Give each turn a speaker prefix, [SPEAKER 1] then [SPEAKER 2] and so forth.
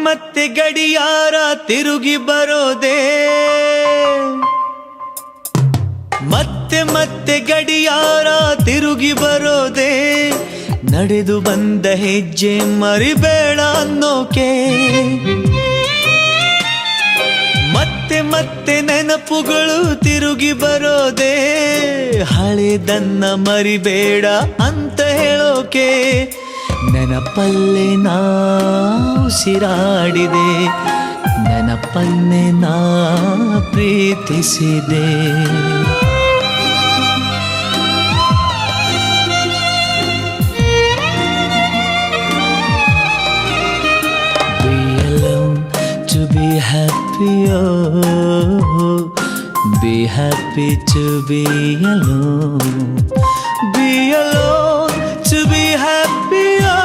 [SPEAKER 1] ಮತ್ತೆ ಗಡಿಯಾರ ತಿರುಗಿ ಬರೋದೇ, ಮತ್ತೆ ಗಡಿಯಾರ ತಿರುಗಿ ಬರೋದೇ, ನಡೆದು ಬಂದ ಹೆಜ್ಜೆ ಮರಿಬೇಡ ಅನ್ನೋಕೆ. ಮತ್ತೆ ನೆನಪುಗಳು ತಿರುಗಿ ಬರೋದೇ, ಹಳೆದನ್ನ ಮರಿಬೇಡ ಅಂತ ಹೇಳೋಕೆ. ನೆನಪಲ್ಲೇ ನಾ ಉಸಿರಾಡಿದೆ, ನೆನಪನ್ನೇ ನಾ ಪ್ರೀತಿಸಿದೆ. Be happy, oh, be happy to be alone. Be alone to be happy, oh.